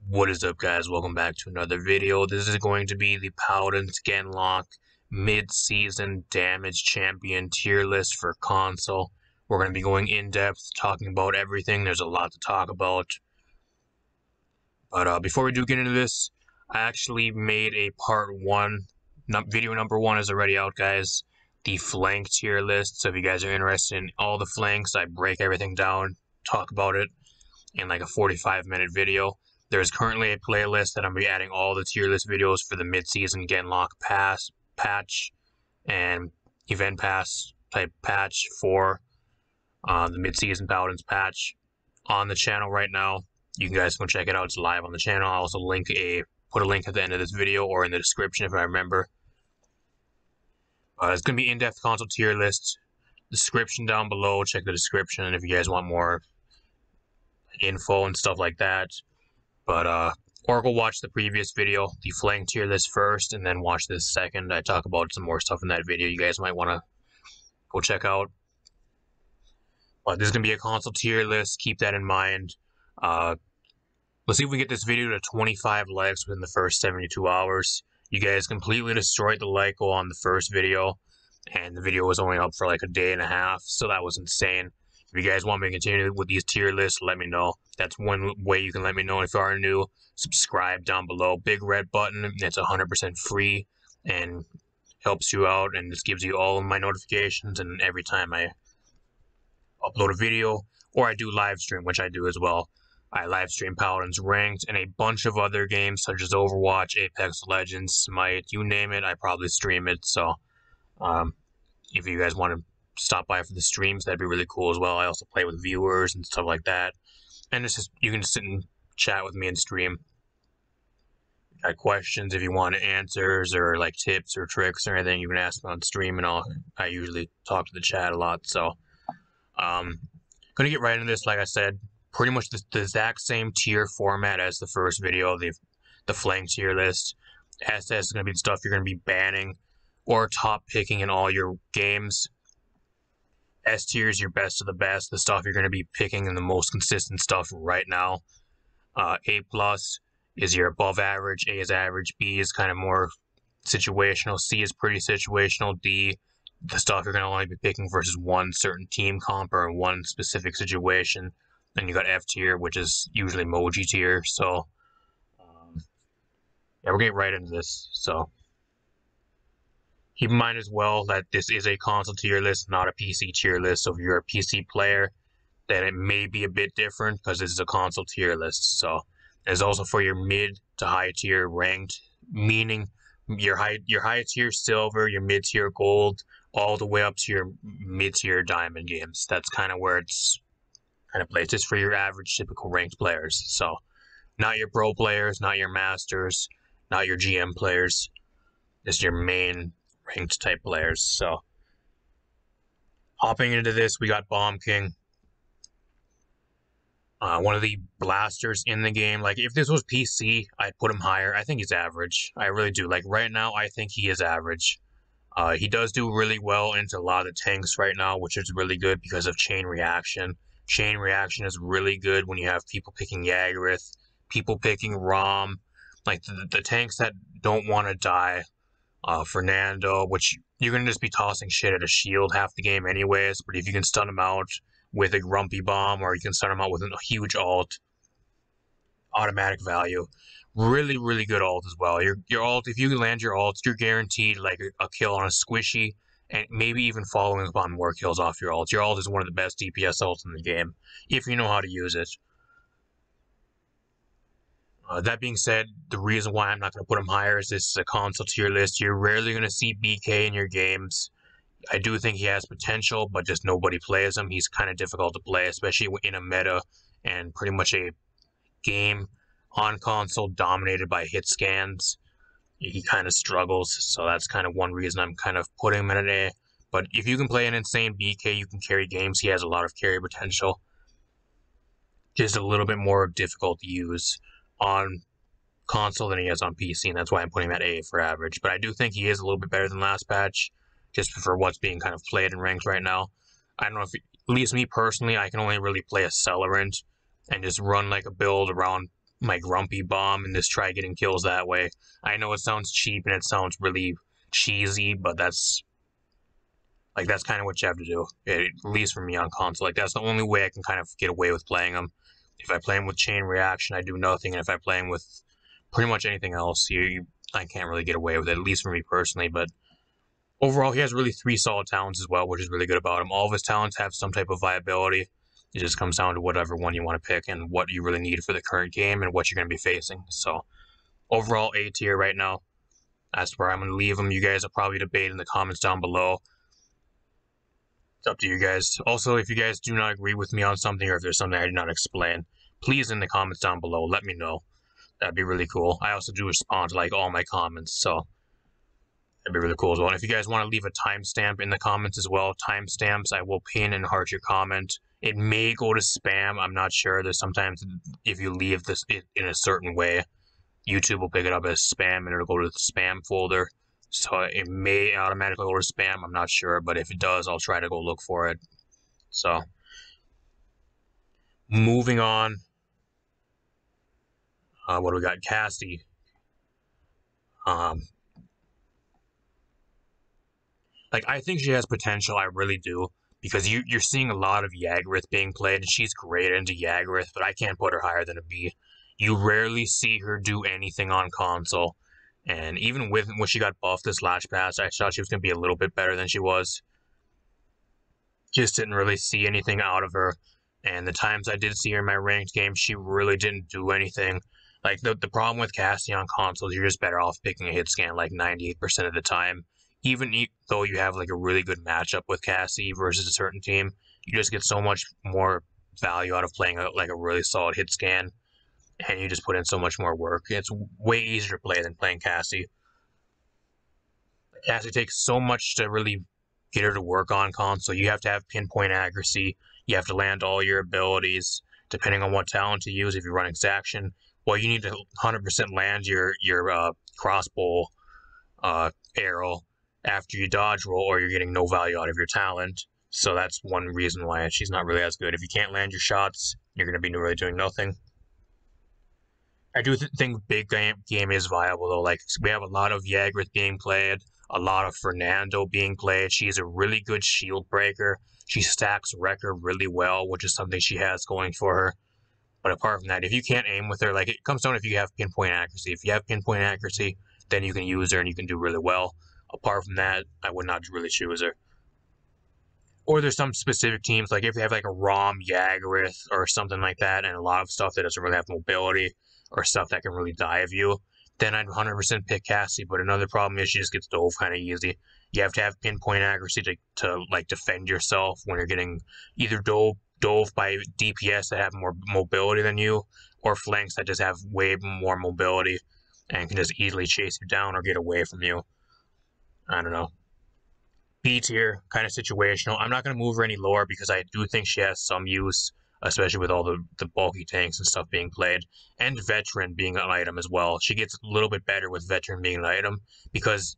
What is up, guys? Welcome back to another video. This is going to be the Paladins Genlock mid-season damage champion tier list for console. We're going to be going in-depth, talking about everything. There's a lot to talk about. But before we do get into this, I actually made a part 1. Video number 1 is already out, guys. The flank tier list. So if you guys are interested in all the flanks, I break everything down, talk about it in like a 45-minute video. There's currently a playlist that I'm going to be adding all the tier list videos for the mid-season Genlock patch and event pass type patch for the mid-season Paladins patch on the channel right now. You guys can check it out. It's live on the channel. I'll also put a link at the end of this video or in the description if I remember. It's going to be in-depth console tier list. Description down below. Check the description if you guys want more info and stuff like that. But or go watch the previous video, the flank tier list first, and then watch this second. I talk about some more stuff in that video you guys might want to go check out. But this is going to be a console tier list. Keep that in mind. Let's see if we get this video to 25 likes within the first 72 hours. You guys completely destroyed the like goal on the first video, and the video was only up for like a day and a half, so that was insane. If you guys want me to continue with these tier lists, let me know. That's one way you can let me know if you are new. Subscribe down below. Big red button. It's 100% free and helps you out, and this gives you all of my notifications and every time I upload a video or I do live stream, which I do as well. I live stream Paladins Ranked and a bunch of other games such as Overwatch, Apex Legends, Smite, you name it, I probably stream it. So if you guys want to stop by for the streams, that'd be really cool as well. I also play with viewers and stuff like that, and it's just, you can sit and chat with me and stream. Got questions, if you want answers or like tips or tricks or anything, you can ask me on stream, and I usually talk to the chat a lot. So gonna get right into this. Like I said, pretty much the exact same tier format as the first video, the flank tier list. SS is gonna be the stuff you're gonna be banning or top picking in all your games. S tier is your best of the best, the stuff you're going to be picking and the most consistent stuff right now. A plus is your above average, A is average, B is kind of more situational, C is pretty situational, D, the stuff you're going to only be picking versus one certain team comp or one specific situation. Then you got F tier, which is usually emoji tier. So yeah, we're getting right into this. So keep in mind as well that this is a console tier list, not a PC tier list. So if you're a PC player, then it may be a bit different because this is a console tier list. So it's also for your mid to high tier ranked, meaning your high tier silver, your mid tier gold, all the way up to your mid tier diamond games. That's kind of where it's kind of placed. It's for your average typical ranked players. So not your pro players, not your masters, not your GM players. It's your main ranked type players. So hopping into this, we got Bomb King, one of the blasters in the game. Like if this was PC, I'd put him higher. I think he's average. I really do. Like right now, I think he is average. He does do really well into a lot of the tanks right now, which is really good because of chain reaction. Chain reaction is really good when you have people picking Yaggoth, people picking Rom, like the tanks that don't want to die. Fernando, which you're going to just be tossing shit at a shield half the game anyways, but if you can stun him out with a grumpy bomb or you can stun him out with a huge ult, automatic value. Really, really good ult as well. Your ult, if you land your ult, you're guaranteed like a kill on a squishy and maybe even following upon more kills off your ult. Your ult is one of the best DPS ults in the game if you know how to use it. That being said, the reason why I'm not going to put him higher is this is a console tier list. You're rarely going to see BK in your games. I do think he has potential, but just nobody plays him. He's kind of difficult to play, especially in a meta and pretty much a game on console dominated by hit scans. He kind of struggles, so that's kind of one reason I'm kind of putting him in an A. But if you can play an insane BK, you can carry games. He has a lot of carry potential. Just a little bit more difficult to use on console than he is on PC, and that's why I'm putting him at A for average. But I do think he is a little bit better than last patch, just for what's being kind of played in ranked right now. I don't know if, at least me personally, I can only really play a Celerant and just run like a build around my Grumpy Bomb and just try getting kills that way. I know it sounds cheap and it sounds really cheesy, but that's kind of what you have to do, at least for me on console. Like, that's the only way I can kind of get away with playing him. If I play him with Chain Reaction, I do nothing, and if I play him with pretty much anything else, I can't really get away with it, at least for me personally. But overall, he has really 3 solid talents as well, which is really good about him. All of his talents have some type of viability. It just comes down to whatever one you want to pick and what you really need for the current game and what you're going to be facing. So, overall, A tier right now. That's where I'm going to leave him. You guys will probably debate in the comments down below. It's up to you guys. Also, if you guys do not agree with me on something, or if there's something I did not explain, please in the comments down below, let me know. That'd be really cool. I also do respond to all my comments, so that'd be really cool as well. And if you guys want to leave a timestamp in the comments as well, timestamps, I will pin and heart your comment. It may go to spam. I'm not sure. There's sometimes if you leave this in a certain way, YouTube will pick it up as spam and it'll go to the spam folder. So it may automatically go to spam. I'm not sure, but if it does, I'll try to go look for it. So, moving on. What do we got? Cassie. I think she has potential. I really do. Because you're seeing a lot of Yaghrith being played, and she's great into Yaghrith, but I can't put her higher than a B. You rarely see her do anything on console. And even when she got buffed this last pass, I thought she was going to be a little bit better than she was. Just didn't really see anything out of her. And the times I did see her in my ranked game, she really didn't do anything. The problem with Cassie on consoles, you're just better off picking a hit scan 98% of the time. Even though you have a really good matchup with Cassie versus a certain team, you just get so much more value out of playing a really solid hit scan. And you just put in so much more work. It's way easier to play than playing Cassie. Cassie takes so much to really get her to work on console. You have to have pinpoint accuracy. You have to land all your abilities, depending on what talent to use. If you're running Zaction, well, you need to 100% land your crossbow arrow after you dodge roll, or you're getting no value out of your talent. So that's one reason why she's not really as good. If you can't land your shots, you're going to be really doing nothing. I do think big game is viable, though. We have a lot of Yaghrith being played, a lot of Fernando being played. She's a really good shield breaker. She stacks record really well, which is something she has going for her. But apart from that, if you can't aim with her, it comes down if you have pinpoint accuracy. If you have pinpoint accuracy, then you can use her and you can do really well. Apart from that, I would not really choose her. Or there's some specific teams, if they have a ROM Yaghrith or something like that, and a lot of stuff that doesn't really have mobility, or stuff that can really dive you, then I'd 100% pick Cassie. But another problem is she just gets dove kind of easy. You have to have pinpoint accuracy to defend yourself when you're getting either dove by DPS that have more mobility than you, or flanks that just have way more mobility and can just easily chase you down or get away from you. I don't know. B tier, kind of situational. I'm not going to move her any lower because I do think she has some use, especially with all the bulky tanks and stuff being played, and Veteran being an item as well. She gets a little bit better with Veteran being an item, because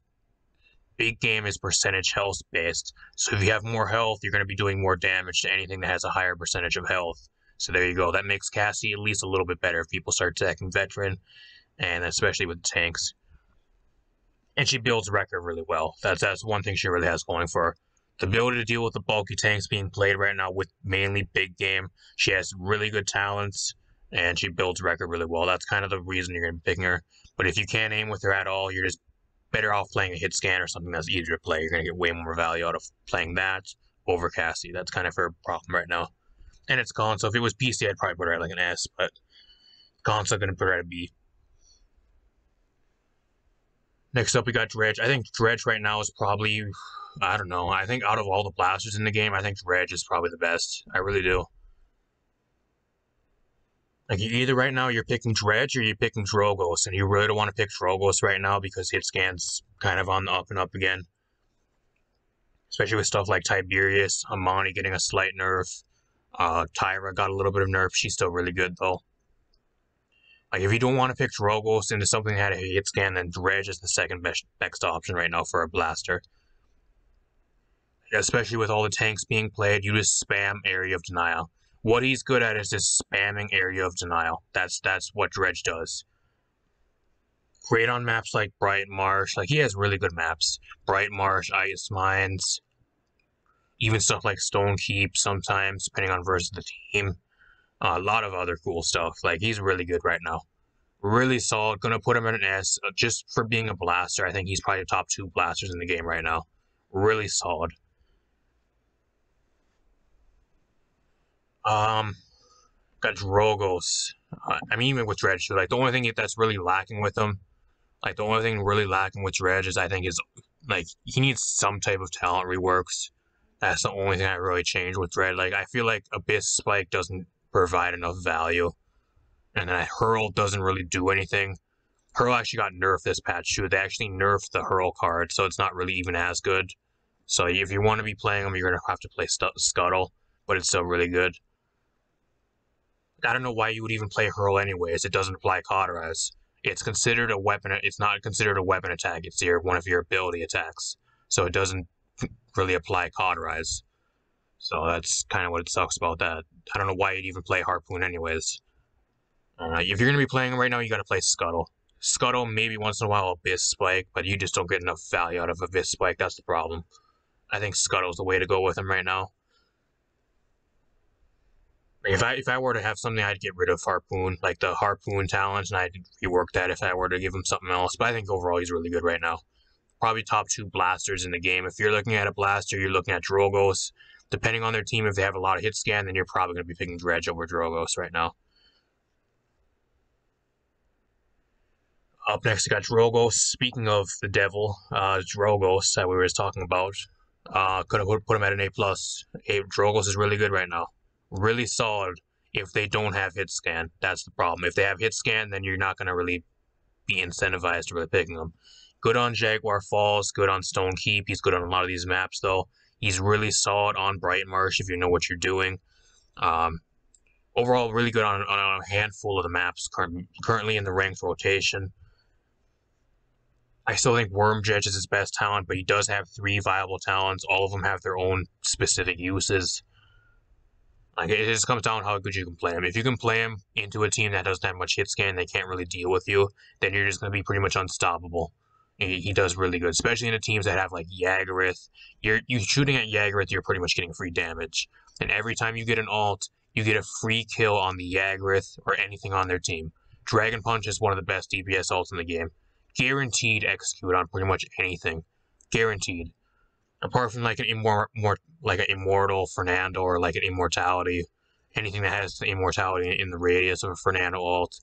big game is percentage health based. So if you have more health, you're going to be doing more damage to anything that has a higher percentage of health. So there you go. That makes Cassie at least a little bit better if people start attacking Veteran, and especially with tanks. And she builds record really well. That's one thing she really has going for her. The ability to deal with the bulky tanks being played right now with mainly big game. She has really good talents, and she builds record really well. That's kind of the reason you're going to be picking her. But if you can't aim with her at all, you're just better off playing a hit scan or something that's easier to play. You're going to get way more value out of playing that over Cassie. That's kind of her problem right now. And it's console. If it was PC, I'd probably put her at an S, but console, going to put her at a B. Next up, we got Dredge. I think Dredge right now is probably, I don't know, I think out of all the blasters in the game, I think Dredge is probably the best. I really do. Either right now you're picking Dredge or you're picking Drogos, and you really don't want to pick Drogos right now because hit scan's kind of on the up and up again. Especially with stuff like Tiberius, Amani getting a slight nerf. Tyra got a little bit of nerf. She's still really good, though. If you don't want to pick Drogos into something that had a hit scan, then Dredge is the second best option right now for a blaster. Especially with all the tanks being played, you just spam Area of Denial. What he's good at is just spamming Area of Denial. That's what Dredge does. Great on maps like Bright Marsh. Like, he has really good maps. Bright Marsh, Ice Mines, even stuff like Stone Keep sometimes, depending on versus the team. A lot of other cool stuff. Like, he's really good right now. Really solid. Gonna put him in an S just for being a blaster. I think he's probably top 2 blasters in the game right now. Really solid. Got Drogos. I mean, even with Dredge too. Like, the only thing that's really lacking with him, like the only thing really lacking with Dredge is, I think, is like he needs some type of talent reworks. That's the only thing I really changed with Dredge. Like, I feel like Abyss Spike doesn't provide enough value, and then Hurl doesn't really do anything. Hurl actually got nerfed this patch too. They actually nerfed the Hurl card, so it's not really even as good. So if you want to be playing them, you're gonna have to play Scuttle, but it's still really good. I don't know why you would even play Hurl anyways. It doesn't apply Cauterize. It's considered a weapon. It's not considered a weapon attack. It's one of your ability attacks. So it doesn't really apply Cauterize. So that's kind of what it sucks about that. I don't know why you'd even play Harpoon anyways. If you're going to be playing right now, you got to play Scuttle. Scuttle, maybe once in a while Abyss Spike, but you just don't get enough value out of Abyss Spike. That's the problem. I think Scuttle's the way to go with him right now. If I were to have something, I'd get rid of Harpoon, like the Harpoon talent, and I'd rework that if I were to give him something else. But I think overall he's really good right now. Probably top 2 blasters in the game. If you're looking at a blaster, you're looking at Drogos. Depending on their team, if they have a lot of hit scan, then you're probably going to be picking Dredge over Drogos right now. Up next, we got Drogos. Speaking of the devil, Drogos that we were just talking about, could have put him at an A+. Drogos is really good right now. Really solid if they don't have hit scan. That's the problem. If they have hit scan, then you're not going to really be incentivized to really picking them. Good on Jaguar Falls, good on Stone Keep. He's good on a lot of these maps, though. He's really solid on Bright Marsh if you know what you're doing. Overall, really good on a handful of the maps currently in the ranked rotation. I still think Worm Dredge is his best talent, but he does have 3 viable talents. All of them have their own specific uses. Like, it just comes down to how good you can play him. If you can play him into a team that doesn't have much hit scan, they can't really deal with you, then you're just going to be pretty much unstoppable. He does really good, especially in the teams that have, like, Yaggorath. You're shooting at Yaggorath, you're pretty much getting free damage. And every time you get an ult, you get a free kill on the Yaggorath or anything on their team. Dragon Punch is one of the best DPS ults in the game. Guaranteed execute on pretty much anything. Guaranteed. Apart from like an immortal Fernando or like an immortality, anything that has the immortality in the radius of a Fernando ult.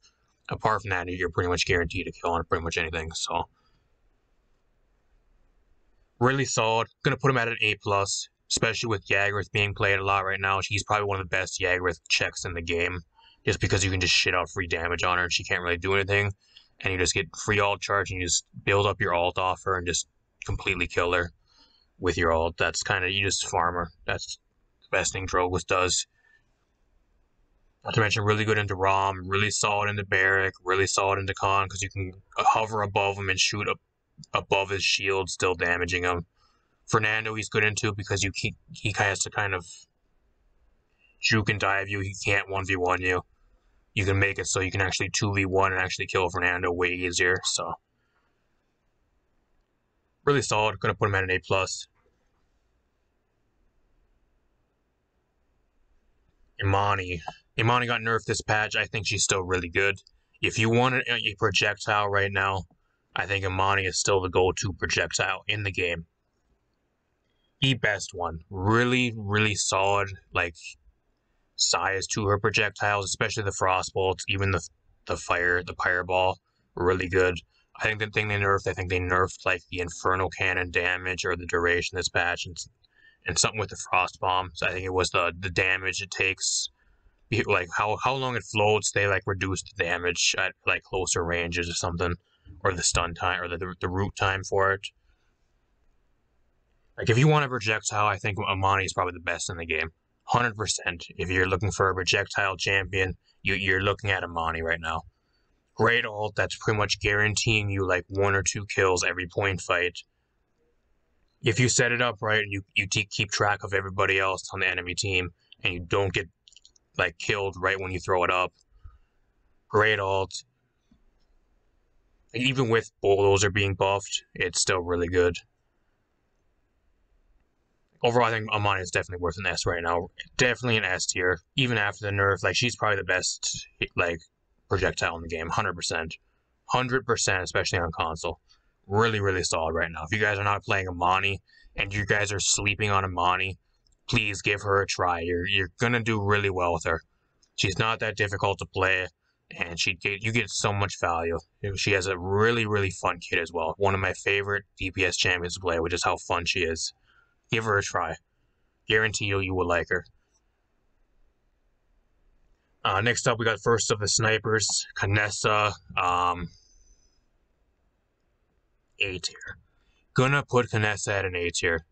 Apart from that, you're pretty much guaranteed to kill on pretty much anything. So really solid. Gonna put him at an A+, especially with Yaggorath being played a lot right now. He's probably one of the best Yaggorath checks in the game, just because you can just shit out free damage on her and she can't really do anything, and you just get free ult charge and you just build up your ult off her and just completely kill her with your ult. That's kind of, you just farm her. That's the best thing Drogos does. Not to mention, really good into Rom, really solid into Barrack, really solid into Khan, because you can hover above him and shoot up above his shield, still damaging him. Fernando, he's good into because he has to kind of juke and dive you. He can't 1v1 you. You can make it so you can actually 2v1 and actually kill Fernando way easier. So really solid. Gonna put him at an A+. Imani got nerfed this patch. I think she's still really good. If you want a projectile right now, I think Imani is still the go-to projectile in the game. The best one. Really, really solid, like, size to her projectiles, especially the frost bolts, even the fireball, really good. I think the thing they nerfed, like, the Inferno Cannon damage or the duration this patch, and something with the frost bomb. So I think it was the damage it takes, like how long it floats. They like reduce the damage at like closer ranges or something, or the stun time or the root time for it. Like, if you want a projectile, I think Imani is probably the best in the game. 100%. If you're looking for a projectile champion, you're looking at Imani right now. Great ult that's pretty much guaranteeing you like 1 or 2 kills every point fight. If you set it up right and you keep track of everybody else on the enemy team and you don't get like killed right when you throw it up. Great ult. Even with Bulldozer being buffed, it's still really good. Overall, I think Amani is definitely worth an S right now. Definitely an S tier. Even after the nerf, like, she's probably the best, like, projectile in the game. 100%. 100%, especially on console. Really, really solid right now. If you guys are not playing Amani and you guys are sleeping on Amani, please give her a try. You're gonna do really well with her. She's not that difficult to play, and you get so much value. She has a really, really fun kit as well. One of my favorite DPS champions to play, which is how fun she is. Give her a try. Guarantee you will like her. Next up, we got first of the snipers, Kanessa, A tier. Gonna put Kanessa at an A tier.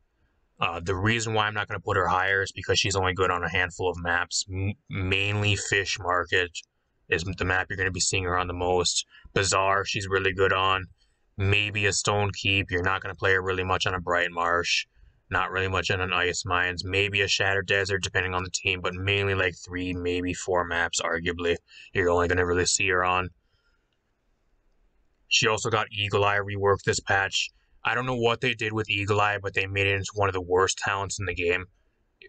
The reason why I'm not going to put her higher is because she's only good on a handful of maps. Mainly Fish Market is the map you're going to be seeing her on the most. Bazaar, she's really good on. Maybe a Stone Keep. You're not going to play her really much on a Bright Marsh. Not really much on an Ice Mines. Maybe a Shattered Desert, depending on the team, but mainly like 3, maybe 4 maps, arguably. You're only going to really see her on. She also got Eagle Eye reworked this patch. I don't know what they did with Eagle Eye, but they made it into one of the worst talents in the game.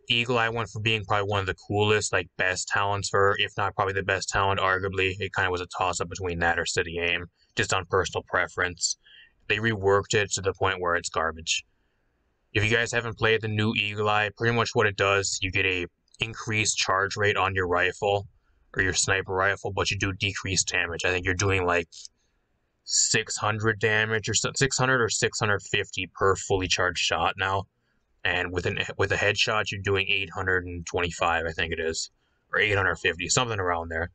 Eagle Eye went from being probably one of the coolest, like, best talents for her, if not probably the best talent, arguably. It kind of was a toss-up between that or Steady Aim, just on personal preference. They reworked it to the point where it's garbage. If you guys haven't played the new Eagle Eye, pretty much what it does, you get a increased charge rate on your rifle, or your sniper rifle, but you do decreased damage. I think you're doing like 600 damage, or 600 or 650 per fully charged shot now. And with a headshot, you're doing 825, I think it is. Or 850, something around there.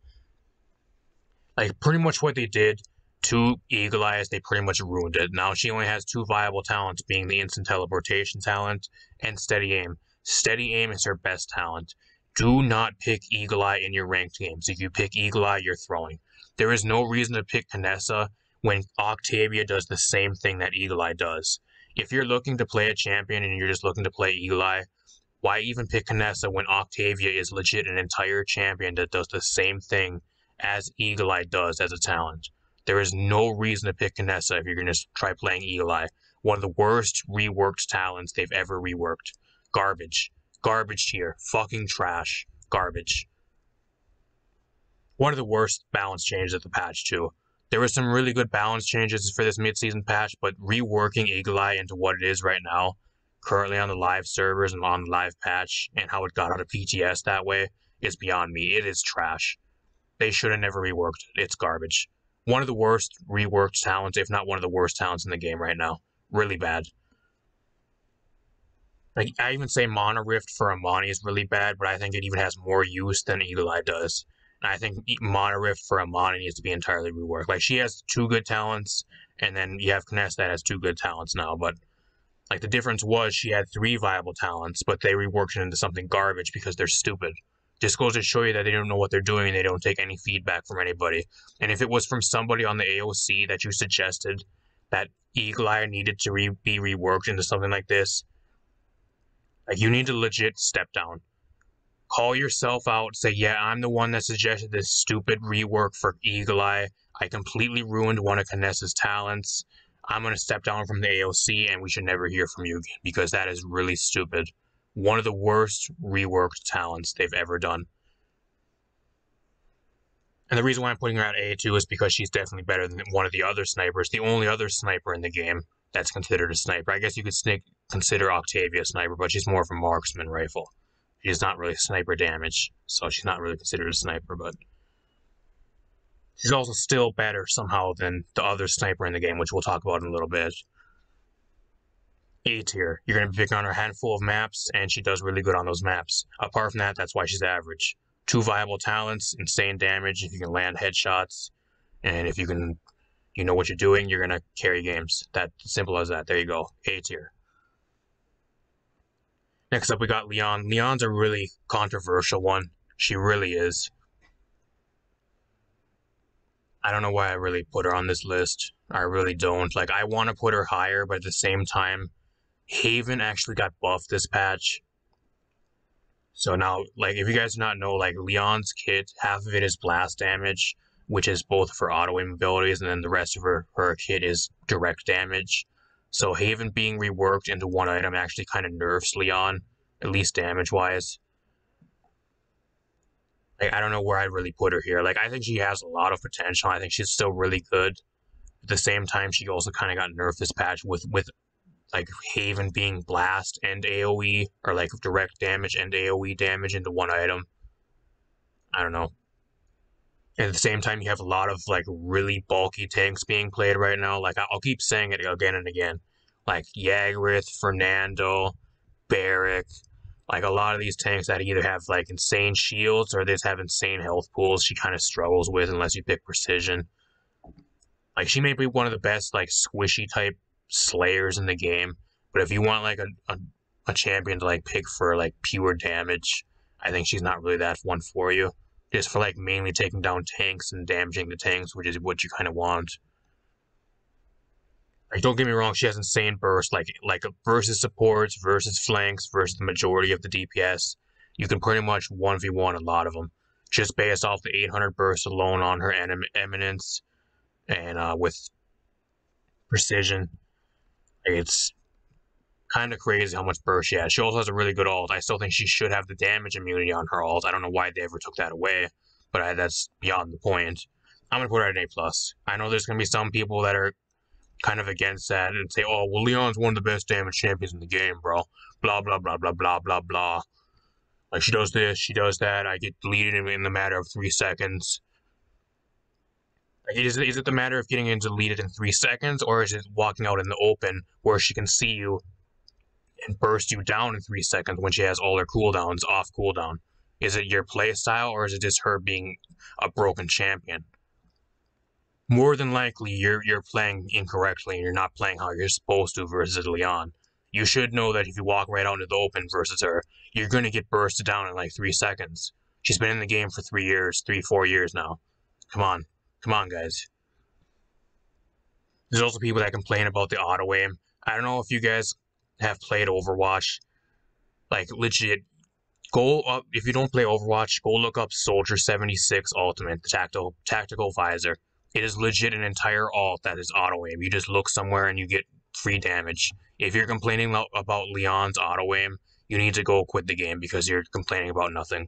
Like, pretty much what they did to Eagle Eye is they pretty much ruined it. Now she only has 2 viable talents, being the instant teleportation talent and Steady Aim. Steady Aim is her best talent. Do not pick Eagle Eye in your ranked games. If you pick Eagle Eye, you're throwing. There is no reason to pick Kanessa when Octavia does the same thing that Eagle Eye does. If you're looking to play a champion and you're just looking to play Eagle Eye, why even pick Kanessa when Octavia is legit an entire champion that does the same thing as Eagle Eye does as a talent? There is no reason to pick Kanessa if you're going to try playing Eagle Eye. One of the worst reworked talents they've ever reworked. Garbage. Garbage tier. Fucking trash. Garbage. One of the worst balance changes of the patch, too. There were some really good balance changes for this mid-season patch, but reworking Eagle Eye into what it is right now, currently on the live servers and on the live patch, and how it got out of PTS that way, is beyond me. It is trash. They should have never reworked it. It's garbage. One of the worst reworked talents, if not one of the worst talents in the game right now. Really bad. Like, I even say Mana Rift for Amani is really bad, but I think it even has more use than Eagle Eye does. And I think Mana Rift for Amani needs to be entirely reworked. Like, she has 2 good talents, and then you have Kanessa that has 2 good talents now, but like, the difference was she had 3 viable talents, but they reworked it into something garbage because they're stupid. Just goes to show you that they don't know what they're doing and they don't take any feedback from anybody. And if it was from somebody on the AOC that you suggested that Eagle Eye needed to be reworked into something like this, like, you need to legit step down. Call yourself out, say, yeah, I'm the one that suggested this stupid rework for Eagle Eye. I completely ruined one of Kanessa's talents. I'm going to step down from the AOC and we should never hear from you again because that is really stupid. One of the worst reworked talents they've ever done. And the reason why I'm putting her at A2 is because she's definitely better than one of the other snipers. The only other sniper in the game that's considered a sniper. I guess you could consider Octavia a sniper, but she's more of a marksman rifle. She's not really sniper damage, so she's not really considered a sniper, but she's also still better somehow than the other sniper in the game, which we'll talk about in a little bit. A tier. You're going to be picking on her handful of maps, and she does really good on those maps. Apart from that, that's why she's average. 2 viable talents, insane damage, if you can land headshots, and if you can, you know what you're doing, you're going to carry games. That's simple as that. There you go. A tier. Next up, we got Leon. Leon's a really controversial one. She really is. I don't know why I really put her on this list. I really don't. Like, I want to put her higher, but at the same time, Haven actually got buffed this patch. So now, like, if you guys do not know, like, Leon's kit, half of it is blast damage, which is both for auto-aim abilities, and then the rest of her kit is direct damage. So Haven being reworked into one item actually kind of nerfs Leon, at least damage-wise. Like, I don't know where I'd really put her here. Like, I think she has a lot of potential. I think she's still really good. At the same time, she also kind of got nerfed this patch with like Haven being blast and AoE, or like direct damage and AoE damage into one item. I don't know. And at the same time, you have a lot of like really bulky tanks being played right now. Like, I'll keep saying it again and again. Like Yaghrith, Fernando, Barrack, like a lot of these tanks that either have like insane shields or they just have insane health pools. She kind of struggles with unless you pick precision. Like, she may be one of the best like squishy type slayers in the game, but if you want like a champion to like pick for like pure damage, I think she's not really that one for you. Just for like mainly taking down tanks and damaging the tanks, which is what you kind of want. Like, don't get me wrong, she has insane burst, like versus supports, versus flanks, versus the majority of the DPS. You can pretty much 1v1 a lot of them, just based off the 800 burst alone on her eminence, and with precision. It's kind of crazy how much burst she has. She also has a really good ult. I still think she should have the damage immunity on her ult. I don't know why they ever took that away, but that's beyond the point. I'm going to put her at an A+. I know there's going to be some people that are kind of against that and say, oh, well, Leon's one of the best damage champions in the game, bro. Blah, blah, blah, blah, blah, blah, blah. Like, she does this, she does that. I get deleted in the matter of 3 seconds. Like, is it the matter of getting deleted in 3 seconds, or is it walking out in the open where she can see you and burst you down in 3 seconds when she has all her cooldowns off cooldown? Is it your play style, or is it just her being a broken champion? More than likely, you're playing incorrectly and you're not playing how you're supposed to versus Leon. You should know that if you walk right out into the open versus her, you're going to get bursted down in like 3 seconds. She's been in the game for 3 years, 4 years now. Come on, guys. There's also people that complain about the auto aim. I don't know if you guys have played Overwatch. Like, legit, go up, if you don't play Overwatch, go look up Soldier 76 Ultimate, the tactical visor. It is legit an entire ult that is auto aim. You just look somewhere and you get free damage. If you're complaining about Leon's auto aim, you need to go quit the game because you're complaining about nothing.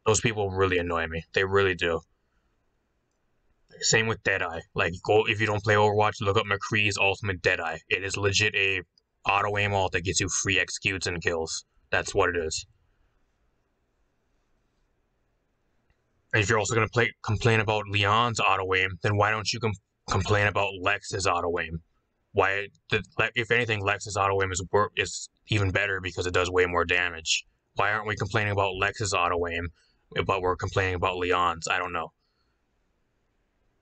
Those people really annoy me. They really do. Same with Deadeye. Like, go, if you don't play Overwatch, look up McCree's Ultimate Deadeye. It is legit a auto aim ult that gets you free executes and kills. That's what it is. And if you're also going to complain about Leon's auto aim, then why don't you complain about Lex's auto aim? Why, if anything, Lex's auto aim is even better because it does way more damage. Why aren't we complaining about Lex's auto aim, but we're complaining about Leon's? I don't know.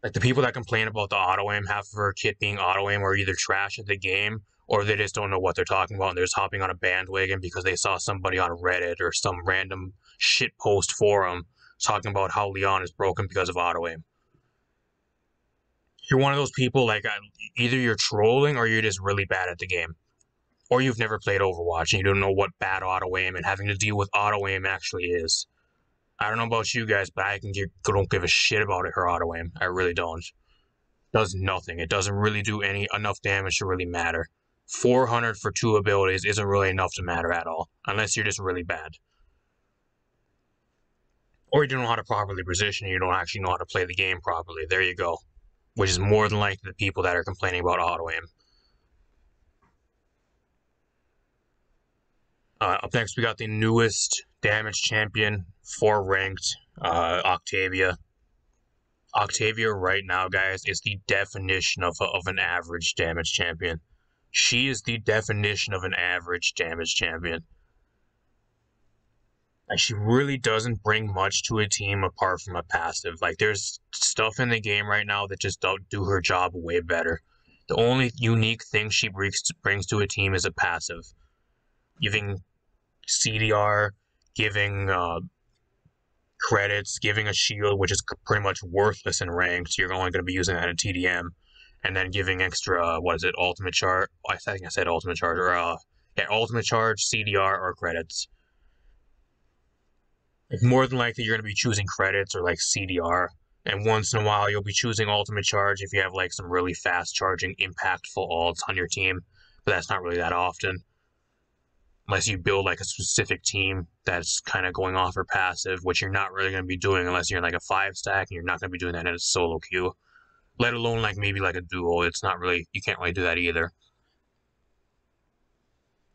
Like, the people that complain about the auto aim, half of her kit being auto aim, are either trash at the game, or they just don't know what they're talking about and they're just hopping on a bandwagon because they saw somebody on Reddit or some random shitpost forum talking about how Leon is broken because of auto aim. You're one of those people, like, either you're trolling or you're just really bad at the game. Or you've never played Overwatch and you don't know what bad auto aim and having to deal with auto aim actually is. I don't know about you guys, but I don't give a shit about her auto aim. I really don't. It does nothing. It doesn't really do enough damage to really matter. 400 for 2 abilities isn't really enough to matter at all, unless you're just really bad. Or you don't know how to properly position and you don't actually know how to play the game properly. There you go. Which is more than likely the people that are complaining about auto aim. Up next, we got the newest damage champion, 4 ranked, Octavia. Octavia right now, guys, is the definition of an average damage champion. She is the definition of an average damage champion. Like, she really doesn't bring much to a team apart from a passive. Like, there's stuff in the game right now that just don't do her job way better. The only unique thing she brings to a team is a passive. Giving CDR, giving credits, giving a shield, which is pretty much worthless in ranked. You're only going to be using that in TDM. And then giving extra, ultimate charge? I think I said ultimate charge, or ultimate charge, CDR, or credits. Like, more than likely, you're going to be choosing credits or like CDR. And once in a while, you'll be choosing ultimate charge if you have like some really fast charging, impactful ults on your team. But that's not really that often. Unless you build like a specific team that's kind of going off or passive, which you're not really going to be doing unless you're in like a 5-stack, and you're not going to be doing that in a solo queue. Let alone like maybe like a duo. It's not really, you can't really do that either.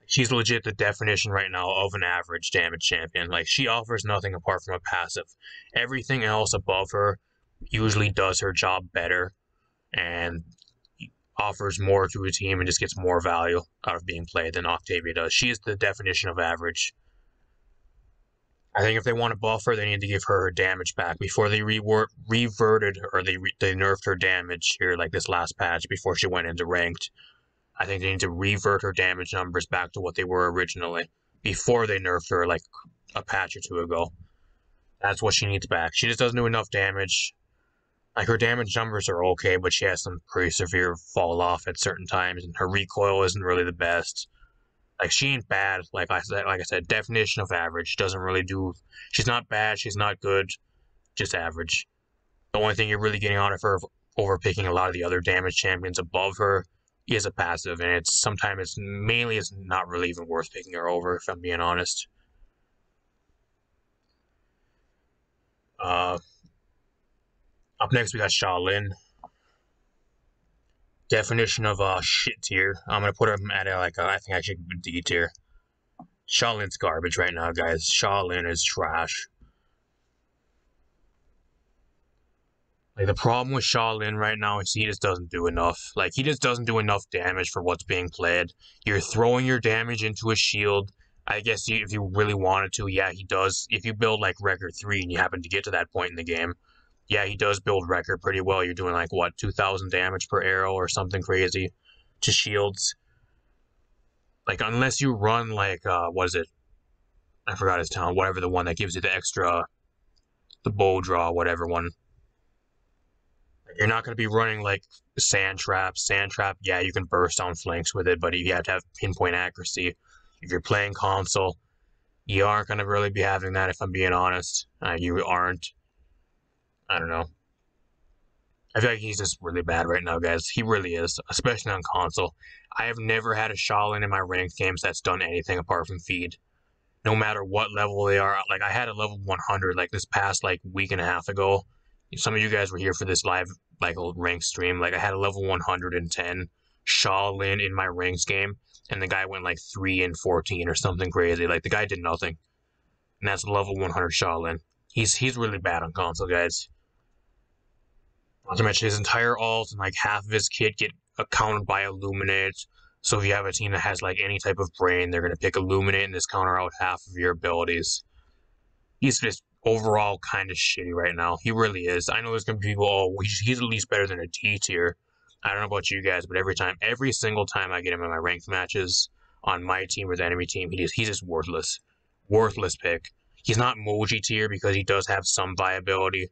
She's legit the definition right now of an average damage champion. Like, she offers nothing apart from a passive. Everything else above her usually does her job better and offers more to a team and just gets more value out of being played than Octavia does. She is the definition of average. I think if they want to buff her, they need to give her damage back before they reverted or they nerfed her damage here, like this last patch before she went into ranked. I think they need to revert her damage numbers back to what they were originally before they nerfed her like a patch or two ago. That's what she needs back. She just doesn't do enough damage. Like, her damage numbers are okay, but she has some pretty severe fall off at certain times, and her recoil isn't really the best. Like, she ain't bad. Like I said, definition of average. Doesn't really do. She's not bad. She's not good. Just average. The only thing you're really getting out of her, over picking a lot of the other damage champions above her, is a passive, and it's sometimes it's not really even worth picking her over, if I'm being honest. Up next, we got Shaolin. Definition of shit tier. I'm gonna put him at I think I should D tier. Shaolin's garbage right now, guys. Shaolin is trash. Like, the problem with Shaolin right now is he just doesn't do enough. Like, he just doesn't do enough damage for what's being played. You're throwing your damage into a shield. I guess if you really wanted to, yeah, he does. If you build like record 3 and you happen to get to that point in the game, yeah, he does build record pretty well. You're doing like, what, 2,000 damage per arrow or something crazy to shields. Like, unless you run like, what is it? I forgot his talent. Whatever, the one that gives you the extra, the bow draw, whatever one. You're not going to be running like Sand Trap. Sand Trap, yeah, you can burst down flanks with it, but you have to have pinpoint accuracy. If you're playing console, you aren't going to really be having that, if I'm being honest. You aren't. I don't know. I feel like he's just really bad right now, guys. He really is, especially on console. I have never had a Shaolin in my ranked games that's done anything apart from feed. No matter what level they are. Like, I had a level 100 like this past like week and a half ago. Some of you guys were here for this live like ranked stream. Like, I had a level 110 Shaolin in my ranks game, and the guy went like 3 and 14 or something crazy. Like, the guy did nothing, and that's level 100 Shaolin. He's really bad on console, guys. Not to mention his entire ult and like half of his kit get countered by Illuminate. So if you have a team that has like any type of brain, they're gonna pick Illuminate and just counter out half of your abilities. He's just overall kind of shitty right now. He really is. I know there's gonna be people, oh, he's at least better than a D tier. I don't know about you guys, but every single time I get him in my ranked matches on my team or the enemy team, he's just worthless. Worthless pick. He's not Moji tier because he does have some viability.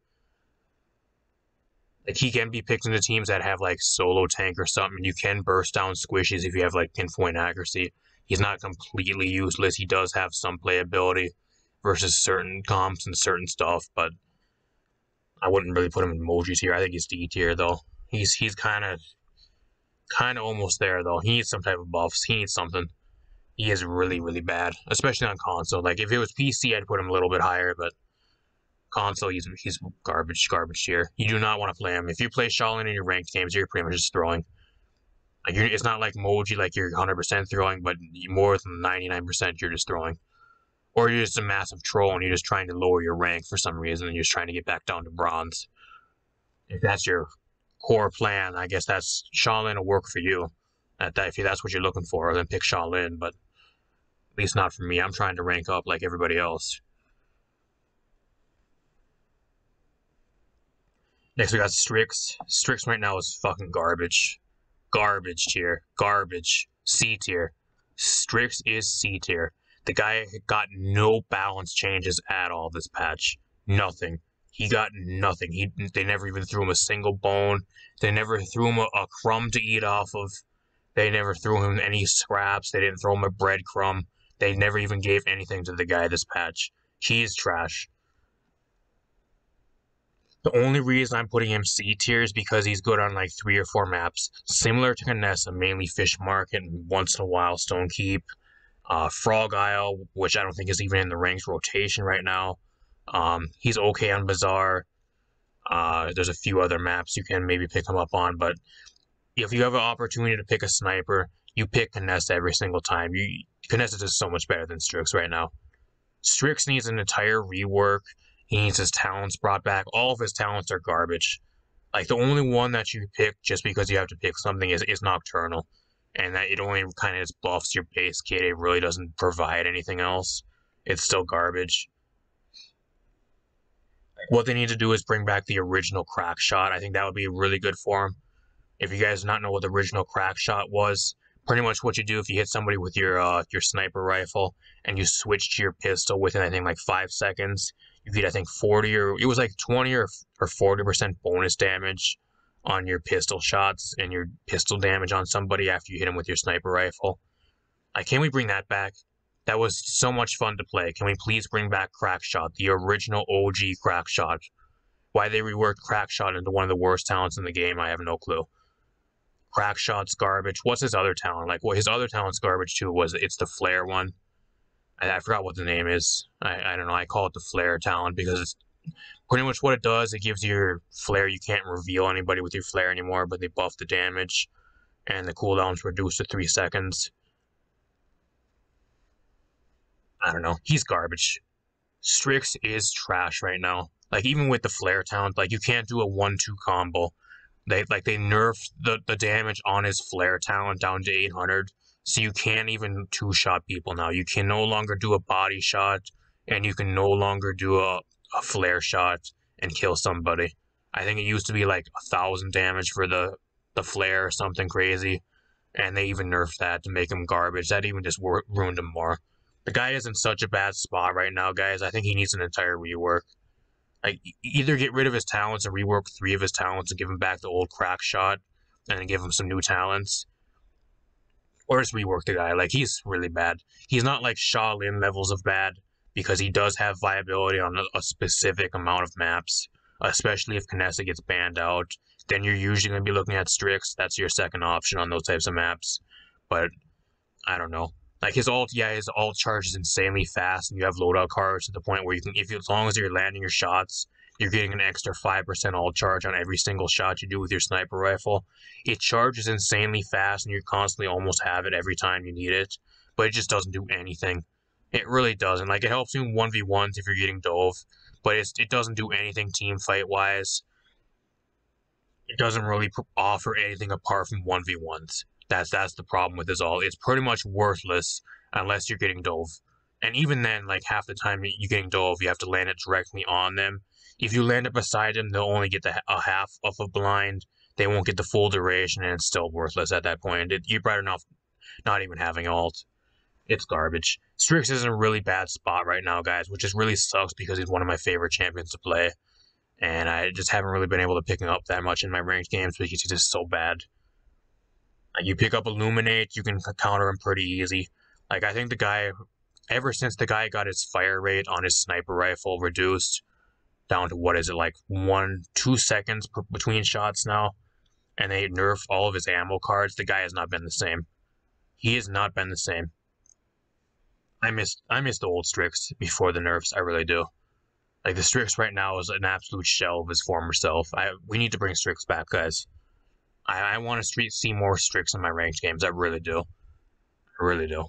Like, he can be picked into teams that have like solo tank or something. You can burst down squishies if you have like pinpoint accuracy. He's not completely useless. He does have some playability versus certain comps and certain stuff, but I wouldn't really put him in Moji tier. I think he's D tier though. He's kind of almost there though. He needs some type of buffs. He needs something. He is really, really bad, especially on console. Like, if it was PC, I'd put him a little bit higher, but console, he's garbage tier. You do not want to play him. If you play Shaolin in your ranked games, you're pretty much just throwing. Like, it's not like Moji, like you're 100% throwing, but more than 99% you're just throwing. Or you're just a massive troll and you're just trying to lower your rank for some reason and you're just trying to get back down to bronze. If that's your core plan, I guess that's Shaolin will work for you. If that's what you're looking for, then pick Shaolin, but at least not for me. I'm trying to rank up like everybody else. Next, we got Strix. Strix right now is fucking garbage. Garbage tier. Garbage. C tier. Strix is C tier. The guy got no balance changes at all this patch. Nothing. He got nothing. They never even threw him a single bone. They never threw him a crumb to eat off of. They never threw him any scraps. They didn't throw him a breadcrumb. They never even gave anything to the guy this patch. He is trash. The only reason I'm putting him C tier is because he's good on like 3 or 4 maps, similar to Knessa, mainly Fish Market and once in a while Stone Keep. Frog Isle, which I don't think is even in the ranks rotation right now. He's okay on Bazaar. There's a few other maps you can maybe pick him up on, but if you have an opportunity to pick a sniper, you pick Knessa every single time. Knessa is so much better than Strix right now. Strix needs an entire rework. He needs his talents brought back. All of his talents are garbage. Like, the only one that you pick just because you have to pick something is Nocturnal. And that it only kind of just buffs your base kit. It really doesn't provide anything else. It's still garbage. What they need to do is bring back the original crack shot. I think that would be really good for him. If you guys do not know what the original crack shot was, pretty much what you do if you hit somebody with your sniper rifle and you switch to your pistol within, I think, like 5 seconds, you get, I think, 40 or it was like 20 or 40% bonus damage on your pistol shots and your pistol damage on somebody after you hit him with your sniper rifle. Like, can we bring that back? That was so much fun to play. Can we please bring back Crackshot, the original OG Crackshot? Why they reworked Crackshot into one of the worst talents in the game, I have no clue. Crackshot's garbage. What's his other talent? Like, well, his other talent's garbage too. It's the flare one. I forgot what the name is. I don't know. I call it the flare talent because it's pretty much what it does. It gives your flare. You can't reveal anybody with your flare anymore, but they buff the damage, and the cooldown's reduced to 3 seconds. I don't know. He's garbage. Strix is trash right now. Like, even with the flare talent, like, you can't do a 1-2 combo. They nerfed the damage on his flare talent down to 800, so you can't even 2-shot people now. You can no longer do a body shot, and you can no longer do a flare shot and kill somebody. I think it used to be like 1,000 damage for the flare or something crazy, and they even nerfed that to make him garbage. That even just ruined him more. The guy is in such a bad spot right now, guys. I think he needs an entire rework. Like, either get rid of his talents and rework 3 of his talents and give him back the old crack shot and then give him some new talents. Or just rework the guy. Like, he's really bad. He's not like Shaolin levels of bad because he does have viability on a specific amount of maps, especially if Knessa gets banned out. Then you're usually going to be looking at Strix. That's your second option on those types of maps. But, I don't know. Like, his ult charges insanely fast, and you have loadout cards to the point where you can, as long as you're landing your shots, you're getting an extra 5% ult charge on every single shot you do with your sniper rifle. It charges insanely fast, and you constantly almost have it every time you need it, but it just doesn't do anything. It really doesn't. Like, it helps you in 1v1s if you're getting dove, but it doesn't do anything team fight-wise. It doesn't really offer anything apart from 1v1s. That's the problem with his ult. It's pretty much worthless unless you're getting dove. And even then, like, half the time you're getting dove, you have to land it directly on them. If you land it beside them, they'll only get a half of a blind. They won't get the full duration, and it's still worthless at that point. You're better not even having ult. It's garbage. Strix is in a really bad spot right now, guys, which just really sucks because he's one of my favorite champions to play. And I just haven't really been able to pick him up that much in my ranked games because he's just so bad. Like, you pick up Illuminate, you can counter him pretty easy. Like, I think the guy, ever since the guy got his fire rate on his sniper rifle reduced down to, what is it, like 1-2 seconds between shots now, and they nerfed all of his ammo cards, the guy has not been the same. He has not been the same. I miss the old Strix before the nerfs, I really do. Like, the Strix right now is an absolute shell of his former self. We need to bring Strix back, guys. I want to see more Strix in my ranked games. I really do. I really do.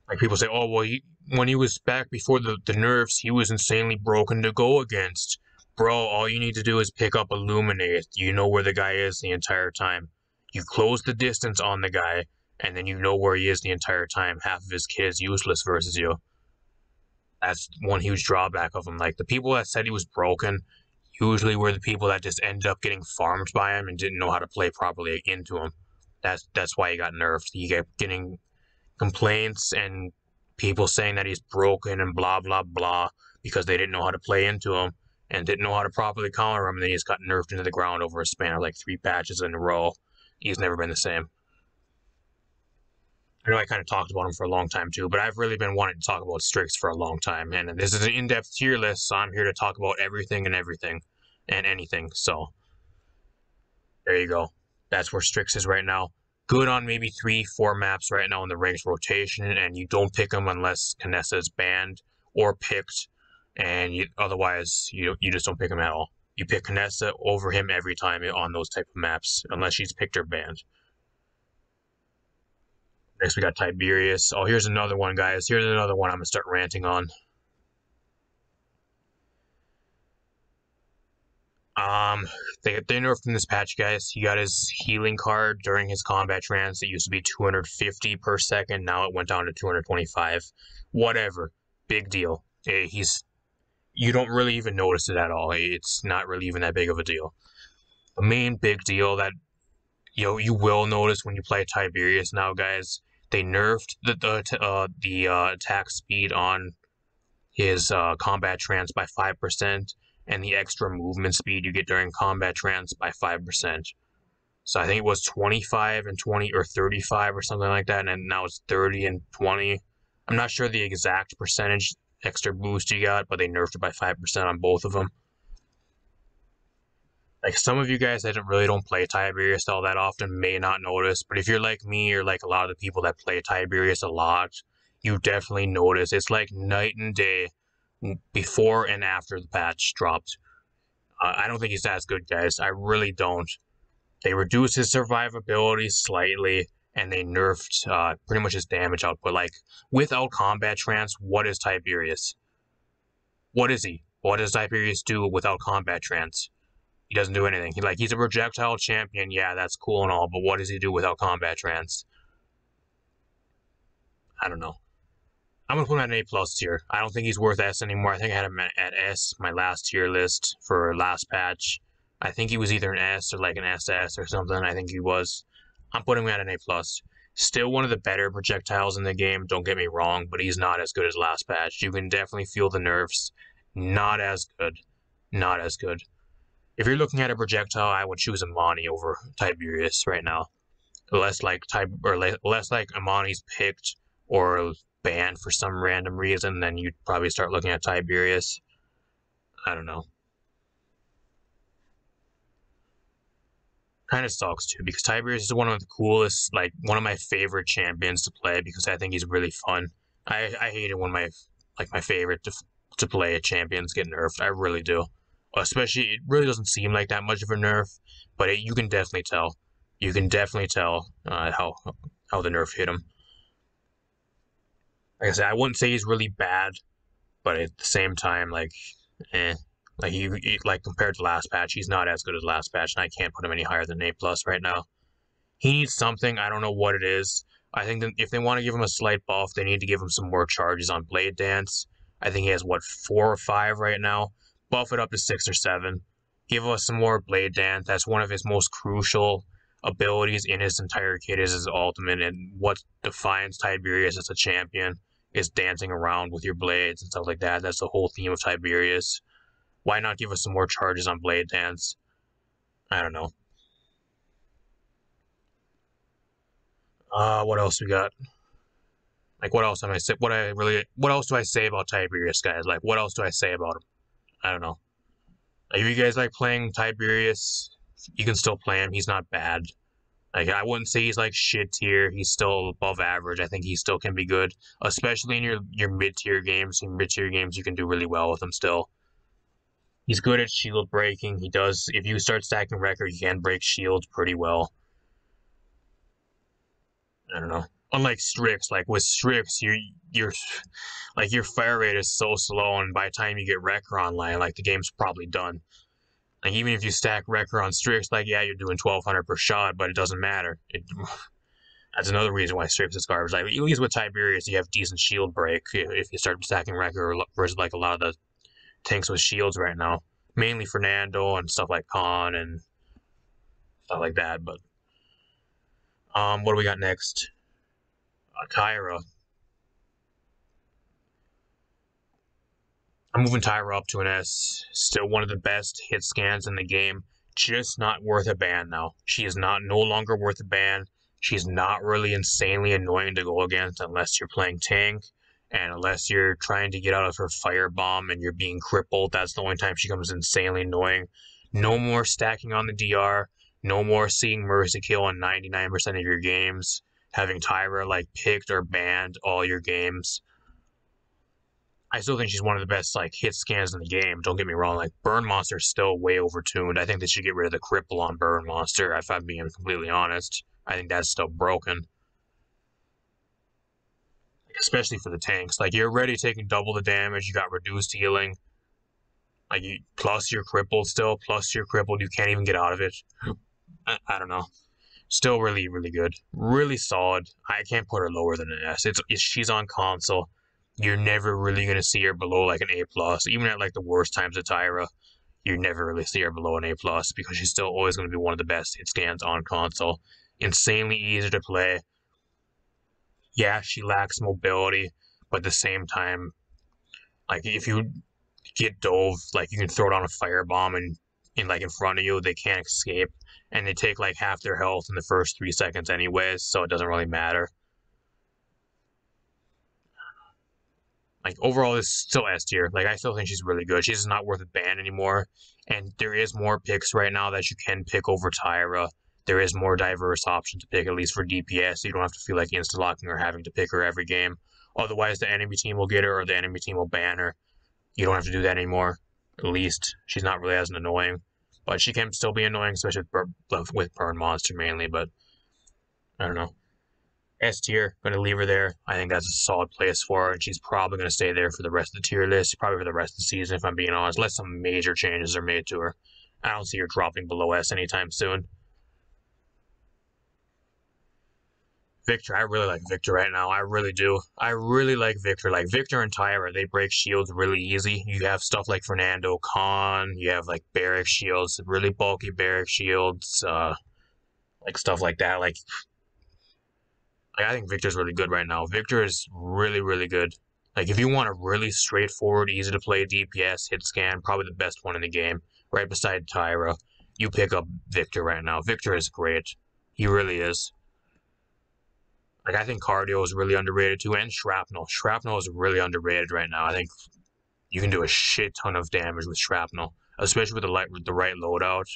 Like, people say, oh, well, when he was back before the nerfs, he was insanely broken to go against. Bro, all you need to do is pick up Illuminate. You know where the guy is the entire time. You close the distance on the guy, and then you know where he is the entire time. Half of his kit is useless versus you. That's one huge drawback of him. Like, the people that said he was broken usually were the people that just ended up getting farmed by him and didn't know how to play properly into him. That's why he got nerfed. He kept getting complaints and people saying that he's broken and blah, blah, blah because they didn't know how to play into him and didn't know how to properly counter him, and then he just got nerfed into the ground over a span of like 3 patches in a row. He's never been the same. I know I kind of talked about him for a long time too, but I've really been wanting to talk about Strix for a long time, and this is an in-depth tier list, so I'm here to talk about everything and anything. So there you go. That's where Strix is right now. Good on maybe 3-4 maps right now in the ranked rotation, and you don't pick him unless Kinessa is banned or picked, and otherwise you just don't pick him at all. You pick Kinessa over him every time on those type of maps, unless she's picked or banned. Next we got Tiberius. Oh, here's another one, guys. Here's another one I'm gonna start ranting on. They nerfed in this patch, guys. He got his healing card during his combat trance. It used to be 250 per second. Now it went down to 225. Whatever. Big deal. You don't really even notice it at all. It's not really even that big of a deal. The main big deal that you will notice when you play Tiberius now, guys, they nerfed the attack speed on his combat trance by 5%, and the extra movement speed you get during combat trance by 5%. So I think it was 25 and 20 or 35 or something like that, and now it's 30 and 20. I'm not sure the exact percentage extra boost you got, but they nerfed it by 5% on both of them. Like, some of you guys that really don't play Tiberius all that often may not notice, but if you're like me or like a lot of the people that play Tiberius a lot, you definitely notice. It's like night and day before and after the patch dropped. I don't think he's as good, guys. I really don't. They reduced his survivability slightly, and they nerfed pretty much his damage output. Like, without combat trance, what is Tiberius? What is he? What does Tiberius do without combat trance? He doesn't do anything. He's a projectile champion. Yeah, that's cool and all, but what does he do without combat trance? I don't know. I'm gonna put him at an A+ tier. I don't think he's worth S anymore. I think I had him at S, my last tier list for last patch. I think he was either an S or like an SS or something. I think he was. I'm putting him at an A+. Still one of the better projectiles in the game, don't get me wrong, but he's not as good as last patch. You can definitely feel the nerfs. Not as good. Not as good. If you're looking at a projectile, I would choose Amani over Tiberius right now. Less like Amani's picked or banned for some random reason, then you'd probably start looking at Tiberius. I don't know. Kind of sucks too, because Tiberius is one of the coolest, like one of my favorite champions to play, because I think he's really fun. I hate it when my favorite to play champions get nerfed. I really do. Especially, it really doesn't seem like that much of a nerf, but you can definitely tell. You can definitely tell how the nerf hit him. Like I said, I wouldn't say he's really bad, but at the same time, like compared to last patch, he's not as good as last patch, and I can't put him any higher than A+ right now. He needs something. I don't know what it is. I think that if they want to give him a slight buff, they need to give him some more charges on Blade Dance. I think he has, 4 or 5 right now. Buff it up to 6 or 7. Give us some more Blade Dance. That's one of his most crucial abilities in his entire kit, is his ultimate, and what defines Tiberius as a champion is dancing around with your blades and stuff like that. That's the whole theme of Tiberius. Why not give us some more charges on Blade Dance? I don't know. What else we got? Like, what else am I say? What else do I say about Tiberius, guys? Like, what else do I say about him? I don't know. If you guys like playing Tiberius, you can still play him. He's not bad. Like, I wouldn't say he's like shit tier. He's still above average. I think he still can be good, especially in your mid-tier games. In mid-tier games, you can do really well with him still. He's good at shield breaking. He does. If you start stacking record, he can break shields pretty well. I don't know. Unlike Strix, like with Strix, your fire rate is so slow, and by the time you get Wrecker online, like the game's probably done. Like, even if you stack Wrecker on Strix, like, yeah, you're doing 1200 per shot, but it doesn't matter. That's another reason why Strix is garbage. Like, at least with Tiberius, you have decent shield break if you start stacking Wrecker versus like a lot of the tanks with shields right now. Mainly Fernando and stuff like Khan and stuff like that. But what do we got next? Tyra. I'm moving Tyra up to an S. Still one of the best hit scans in the game. Just not worth a ban now. She is no longer worth a ban. She's not really insanely annoying to go against unless you're playing tank, and unless you're trying to get out of her firebomb and you're being crippled. That's the only time she becomes insanely annoying. No more stacking on the DR. No more seeing Mercy kill on 99% of your games. Having Tyra like picked or banned all your games. I still think she's one of the best like hit scans in the game. Don't get me wrong. Like Burn Monster is still way overtuned. I think they should get rid of the cripple on Burn Monster. If I'm being completely honest, I think that's still broken, especially for the tanks. Like you're already taking double the damage. You got reduced healing. Like plus you're crippled still. Plus you're crippled. You can't even get out of it. I don't know. Still really, really good. Really solid. I can't put her lower than an S. She's on console. You're never really gonna see her below like an A plus. Even at like the worst times of Tyra, you never really see her below an A plus because she's still always gonna be one of the best hit scans on console. Insanely easy to play. Yeah, she lacks mobility, but at the same time, like if you get dove, like you can throw down a firebomb and in front of you, they can't escape, and they take like half their health in the first 3 seconds anyways, so it doesn't really matter. Like overall, this is still S tier. Like I still think she's really good. She's not worth a ban anymore, and there is more picks right now that you can pick over Tyra. There is more diverse option to pick, at least for DPS. You don't have to feel like insta-locking or having to pick her every game. Otherwise, the enemy team will get her or the enemy team will ban her. You don't have to do that anymore. At least she's not really as annoying, but she can still be annoying, especially with Burn Monster mainly. But I don't know. S tier, gonna leave her there. I think that's a solid place for her, and she's probably gonna stay there for the rest of the tier list, probably for the rest of the season, if I'm being honest, unless some major changes are made to her. I don't see her dropping below S anytime soon. Victor, I really like Victor right now. I really do. I really like Victor. Like Victor and Tyra, they break shields really easy. You have stuff like Fernando Khan. You have like barrack shields, really bulky barrack shields, like stuff like that. Like I think Victor's really good right now. Victor is really, really good. Like if you want a really straightforward, easy to play DPS hit scan, probably the best one in the game, right beside Tyra, you pick up Victor right now. Victor is great. He really is. Like I think cardio is really underrated too, and shrapnel. Shrapnel is really underrated right now. I think you can do a shit ton of damage with shrapnel, especially with the right loadout.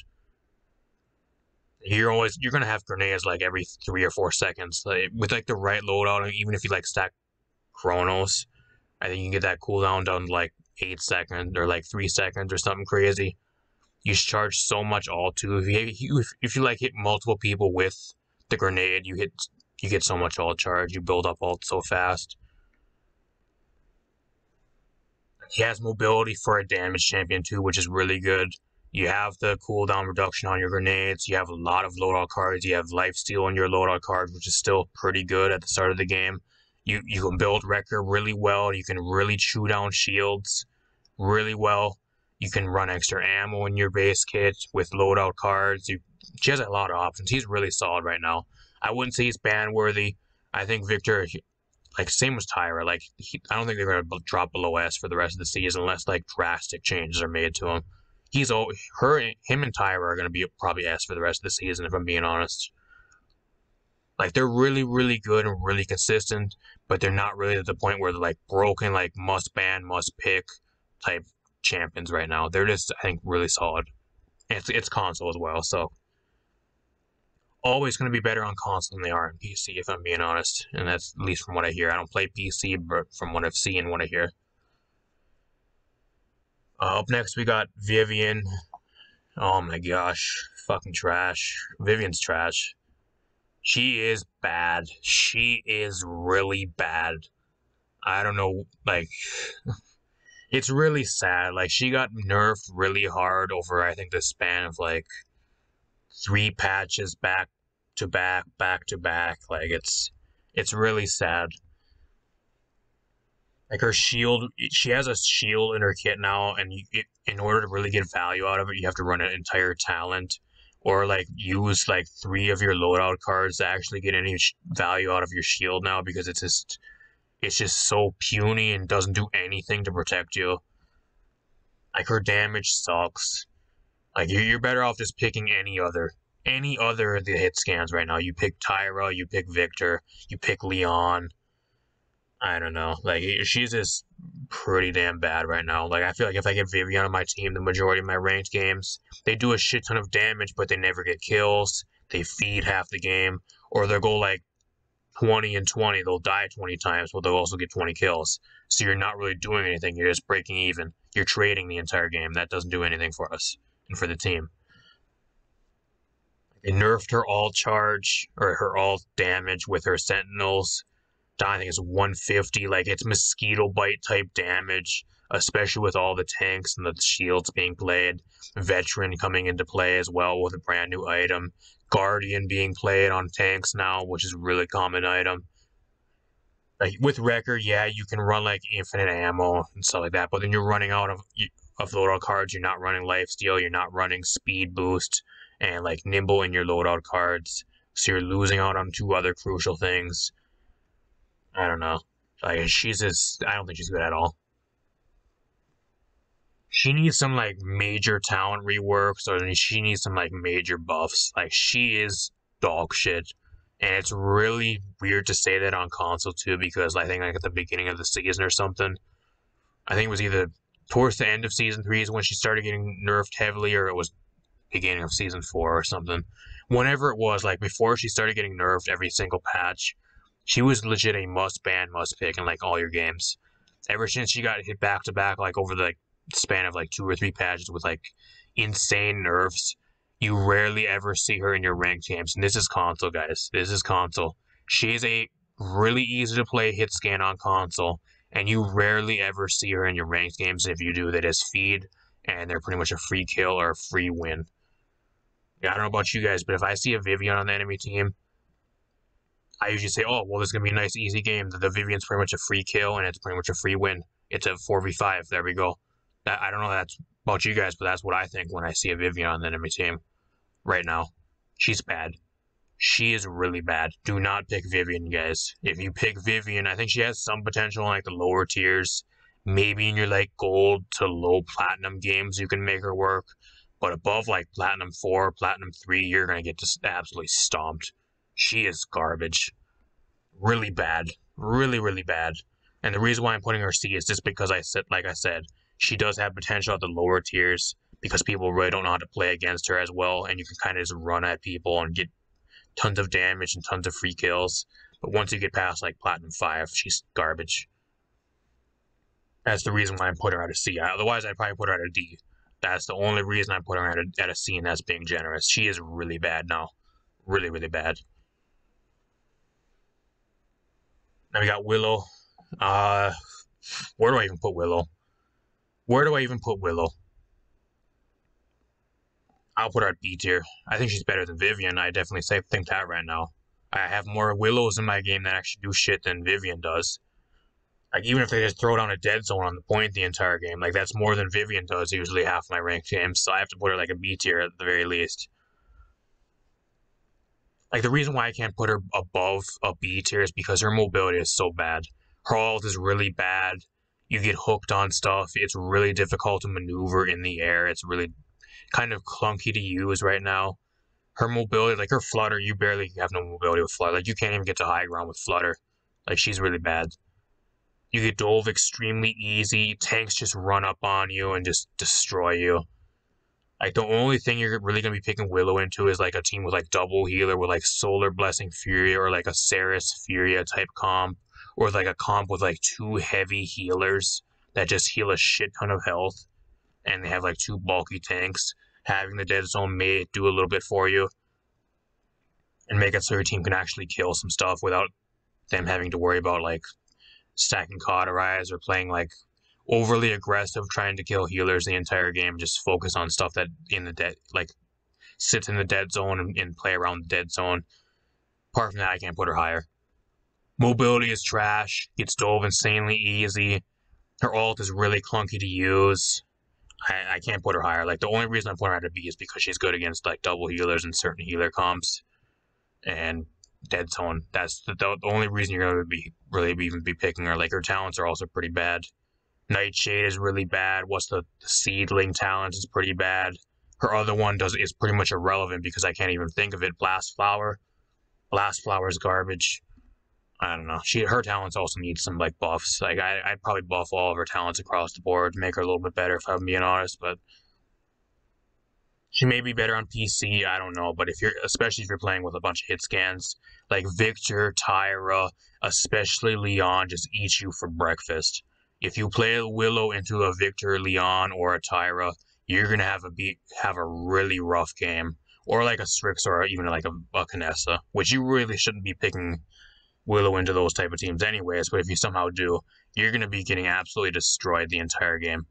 You're gonna have grenades like every 3 or 4 seconds. Like, with like the right loadout, even if you like stack Chronos, I think you can get that cooldown down to like 8 seconds or like 3 seconds or something crazy. You charge so much ult too. If you like hit multiple people with the grenade, you get so much ult charge. You build up ult so fast. He has mobility for a damage champion too, which is really good. You have the cooldown reduction on your grenades. You have a lot of loadout cards. You have lifesteal on your loadout cards, which is still pretty good at the start of the game. You can build Wrecker really well. You can really chew down shields really well. You can run extra ammo in your base kit with loadout cards. She has a lot of options. He's really solid right now. I wouldn't say he's ban worthy. I think Victor, like same as Tyra, like I don't think they're gonna drop below S for the rest of the season unless like drastic changes are made to him. Him and Tyra are gonna be probably S for the rest of the season if I'm being honest. Like they're really, really good and really consistent, but they're not really at the point where they're like broken, like must ban, must pick type champions right now. They're just, I think, really solid. And it's console as well, so always going to be better on console than they are on PC, if I'm being honest. And that's at least from what I hear. I don't play PC, but from what I've seen and what I hear. Up next, we got Vivian. Oh my gosh. Fucking trash. Vivian's trash. She is bad. She is really bad. I don't know, like... It's really sad. Like, she got nerfed really hard over, I think, the span of, like, 3 patches back to back. Like, it's really sad. Like, her shield, she has a shield in her kit now, and in order to really get value out of it, you have to run an entire talent, or, like, use, like, 3 of your loadout cards to actually get any value out of your shield now, because it's just so puny and doesn't do anything to protect you. Like, her damage sucks. Like, you're better off just picking any other any other of the hit scans right now. You pick Tyra, you pick Victor, you pick Leon. I don't know. Like, she's just pretty damn bad right now. Like, I feel like if I get Vivian on my team, the majority of my ranked games, they do a shit ton of damage, but they never get kills. They feed half the game, or they'll go like 20 and 20. They'll die 20 times, but they'll also get 20 kills. So you're not really doing anything. You're just breaking even. You're trading the entire game. That doesn't do anything for us and for the team. They nerfed her all charge or her all damage with her sentinels. I think it's 150. Like, it's mosquito bite type damage, especially with all the tanks and the shields being played. Veteran coming into play as well with a brand new item. Guardian being played on tanks now, which is a really common item. Like, with Record, yeah, you can run like infinite ammo and stuff like that, but then you're running out of loadout cards. You're not running lifesteal. You're not running speed boost and like nimble in your loadout cards. So you're losing out on two other crucial things. I don't know. Like, she's just, I don't think she's good at all. She needs some, like, major talent reworks, or she needs some, like, major buffs. Like, she is dog shit. And it's really weird to say that on console, too, because I think, like, at the beginning of the season or something, I think it was either towards the end of Season 3 is when she started getting nerfed heavily, or it was beginning of Season 4 or something. Whenever it was, like, before she started getting nerfed every single patch, she was legit a must ban, must pick in like all your games. Ever since she got hit back to back, like over the like, span of like 2 or 3 patches with like insane nerfs, you rarely ever see her in your ranked games. And this is console, guys. This is console. She's a really easy to play hit scan on console, and you rarely ever see her in your ranked games. If you do, they just feed, and they're pretty much a free kill or a free win. Yeah, I don't know about you guys, but if I see a Vivian on the enemy team, I usually say, oh, well, this is going to be a nice, easy game. The Vivian's pretty much a free kill, and it's pretty much a free win. It's a 4v5. There we go. I don't know if that's about you guys, but that's what I think when I see a Vivian on the enemy team right now. She's bad. She is really bad. Do not pick Vivian, guys. If you pick Vivian, I think she has some potential in like the lower tiers. Maybe in your like gold to low platinum games, you can make her work. But above like platinum 4, platinum 3, you're going to get just absolutely stomped. She is garbage. Really bad. Really, really bad. And the reason why I'm putting her C is just because I said, she does have potential at the lower tiers because people really don't know how to play against her as well, and you can kind of just run at people and get tons of damage and tons of free kills. But once you get past like Platinum 5, she's garbage. That's the reason why I'm putting her at a C. Otherwise, I'd probably put her at a D. That's the only reason I'm putting her at a C, and that's being generous. She is really bad now. Really, really bad. Now we got Willow. Where do I even put Willow? Where do I even put Willow? I'll put her at B tier. I think she's better than Vivian. I definitely think that right now. I have more Willows in my game that actually do shit than Vivian does. Like, even if they just throw down a dead zone on the point the entire game, like, that's more than Vivian does usually half my ranked games, so I have to put her like a B tier at the very least. Like, the reason why I can't put her above a B tier is because her mobility is so bad. Her ult is really bad. You get hooked on stuff. It's really difficult to maneuver in the air. It's really kind of clunky to use right now. Her mobility, like her flutter, you barely have no mobility with flutter. Like, you can't even get to high ground with flutter. Like, she's really bad. You get dove extremely easy. Tanks just run up on you and just destroy you. Like, the only thing you're really going to be picking Willow into is, like, a team with, like, double healer with, like, Solar Blessing Furia or, like, a Ceres Furia type comp. Or, like, a comp with, like, 2 heavy healers that just heal a shit ton of health. And they have, like, 2 bulky tanks. Having the dead zone may do a little bit for you. And make it so your team can actually kill some stuff without them having to worry about, like, stacking Cauterize or playing, like, overly aggressive trying to kill healers the entire game. Just focus on stuff that in the dead, like, sits in the dead zone and play around the dead zone. Apart from that, I can't put her higher. Mobility is trash. Gets dove insanely easy. Her ult is really clunky to use. I can't put her higher. Like, the only reason I'm putting her at a B is because she's good against, like, double healers and certain healer comps. And dead zone. That's the only reason you're going to be really even be picking her. Like, her talents are also pretty bad. Nightshade is really bad. What's the Seedling talent is pretty bad. Her other one is pretty much irrelevant because I can't even think of it. Blast Flower. Blast Flower is garbage. I don't know. Her talents also need some like buffs. Like I'd probably buff all of her talents across the board, make her a little bit better if I'm being honest. But she may be better on PC. I don't know. But especially if you're playing with a bunch of hit scans, like Victor, Tyra, especially Leon, just eat you for breakfast. If you play a Willow into a Victor, Leon, or a Tyra, you're gonna have a really rough game. Or like a Strix, or even like a Canessa, which you really shouldn't be picking Willow into those type of teams anyways, but if you somehow do, you're going to be getting absolutely destroyed the entire game.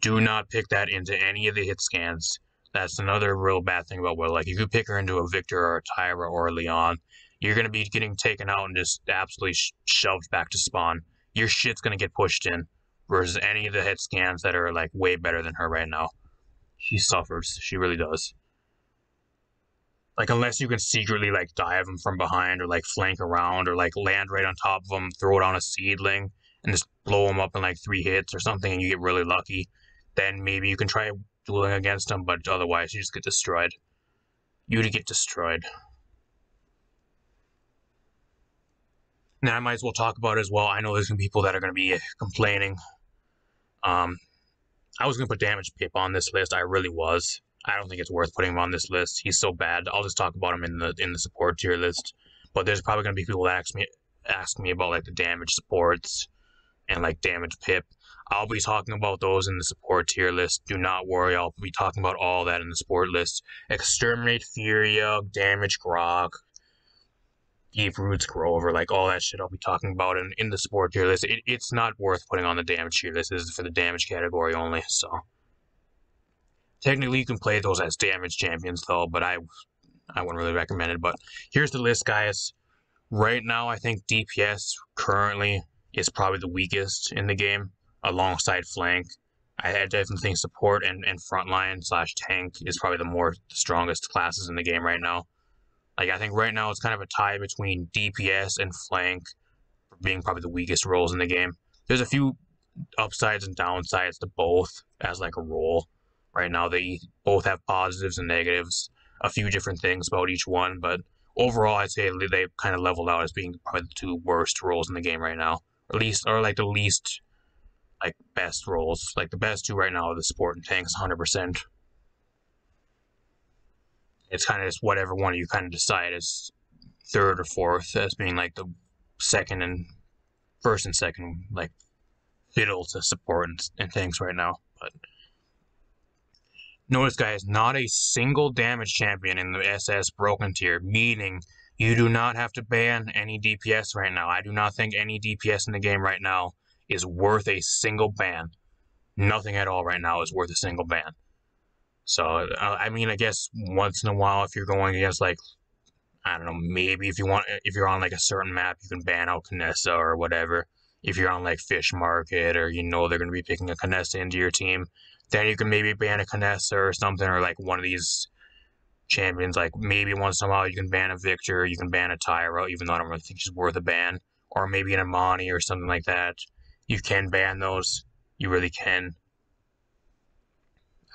Do not pick that into any of the hit scans. That's another real bad thing about Willow. Like, if you pick her into a Victor or a Tyra or a Leon, you're going to be getting taken out and just absolutely shoved back to spawn. Your shit's going to get pushed in, versus any of the hit scans that are, like, way better than her right now. She suffers. She really does. Like, unless you can secretly, like, dive them from behind or, like, flank around or, like, land right on top of them, throw it on a seedling, and just blow them up in, like, 3 hits or something and you get really lucky, then maybe you can try dueling against them, but otherwise you just get destroyed. You'd get destroyed. Now, I might as well talk about it as well. I know there's going to be people that are going to be complaining. I was going to put Damage Pip on this list. I really was. I don't think it's worth putting him on this list. He's so bad. I'll just talk about him in the support tier list. But there's probably gonna be people that ask me about like the damage supports and like damage pip. I'll be talking about those in the support tier list. Do not worry, I'll be talking about all that in the support list. Exterminate Furia, damage Grok, Deep Roots Grover, like all that shit I'll be talking about in the support tier list. It's not worth putting on the damage tier list. This is for the damage category only, so. Technically, you can play those as damage champions, though, but I wouldn't really recommend it. But here's the list, guys. Right now, I think DPS currently is probably the weakest in the game, alongside flank. I definitely think support and frontline / tank is probably the strongest classes in the game right now. Like, I think right now it's kind of a tie between DPS and flank being probably the weakest roles in the game. There's a few upsides and downsides to both as like a role. Right now, they both have positives and negatives, a few different things about each one, but overall, I'd say they kind of leveled out as being probably the 2 worst roles in the game right now. At least, or like the least, like, best roles. Like, the best 2 right now are the support and tanks, 100%. It's kind of just whatever one you kind of decide as 3rd or 4th, as being like the 1st and 2nd, like, fiddle to support and tanks right now, but. Notice, guys, not a single damage champion in the SS broken tier, meaning you do not have to ban any DPS right now. I do not think any DPS in the game right now is worth a single ban. Nothing at all right now is worth a single ban. So, I mean, I guess once in a while, if you're going against, like, I don't know, maybe if you're on, like, a certain map, you can ban out Canessa or whatever. If you're on, like, Fish Market, or you know they're going to be picking a Canessa into your team, then you can maybe ban a Canessa or something, or like one of these champions. Like maybe once in a while you can ban a Victor, you can ban a Tyra, even though I don't really think she's worth a ban. Or maybe an Amani or something like that. You can ban those. You really can.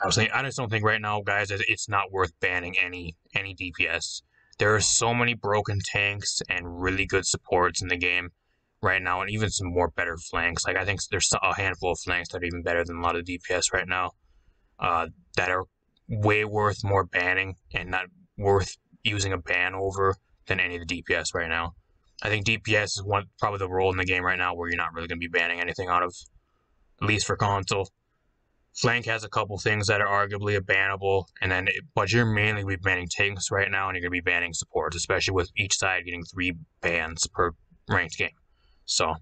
I just don't think right now, guys, it's not worth banning any DPS. There are so many broken tanks and really good supports in the game right now, and even some more better flanks. Like, I think there's a handful of flanks that are even better than a lot of DPS right now, that are way worth more banning and not worth using a ban over than any of the DPS right now. I think DPS is probably the role in the game right now where you're not really going to be banning anything out of, at least for console. Flank has a couple things that are arguably bannable, but you're mainly be banning tanks right now, and you're going to be banning supports, especially with each side getting 3 bans per ranked game. So,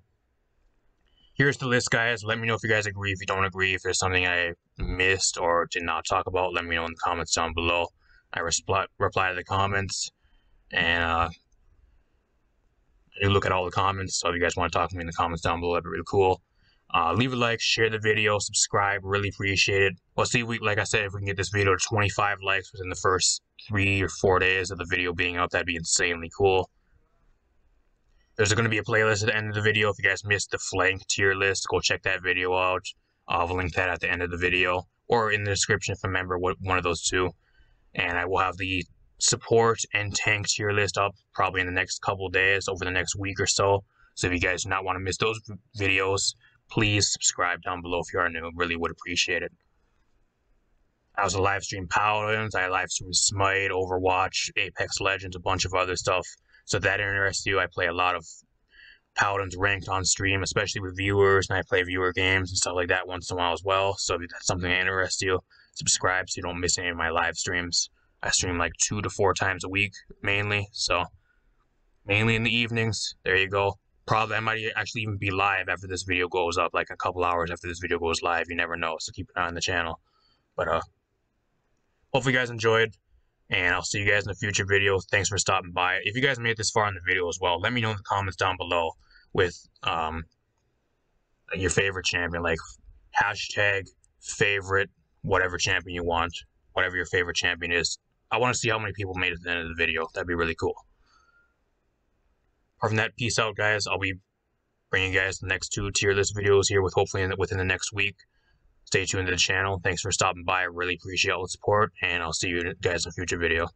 here's the list, guys. Let me know if you guys agree, if you don't agree, if there's something I missed or did not talk about. Let me know in the comments down below. I reply to the comments, and I do look at all the comments, so if you guys want to talk to me in the comments down below, that'd be really cool. Leave a like, share the video, subscribe, really appreciate it. Let's see, like I said, if we can get this video to 25 likes within the first 3 or 4 days of the video being up, that'd be insanely cool. There's going to be a playlist at the end of the video. If you guys missed the flank tier list, go check that video out. I'll link that at the end of the video. or in the description if a member, one of those two. And I will have the support and tank tier list up probably in the next couple days, over the next week or so. So if you guys do not want to miss those videos, please subscribe down below if you are new. Really would appreciate it. I also live stream Paladins, I live stream Smite, Overwatch, Apex Legends, a bunch of other stuff. So if that interests you, I play a lot of Paladins ranked on stream, especially with viewers, and I play viewer games and stuff like that once in a while as well. So if that's something that interests you, subscribe so you don't miss any of my live streams. I stream like 2 to 4 times a week, mainly. So mainly in the evenings. There you go. Probably I might actually even be live after this video goes up, like a couple hours after this video goes live. You never know, so keep an eye on the channel. But hopefully you guys enjoyed, and I'll see you guys in a future video. Thanks for stopping by. If you guys made it this far in the video as well, let me know in the comments down below with your favorite champion, like hashtag favorite whatever champion you want, whatever your favorite champion is. I want to see how many people made it to the end of the video. That'd be really cool. Apart from that, peace out, guys. I'll be bringing you guys the next 2 tier list videos here with hopefully within the next week. Stay tuned to the channel. Thanks for stopping by. I really appreciate all the support, and I'll see you guys in a future video.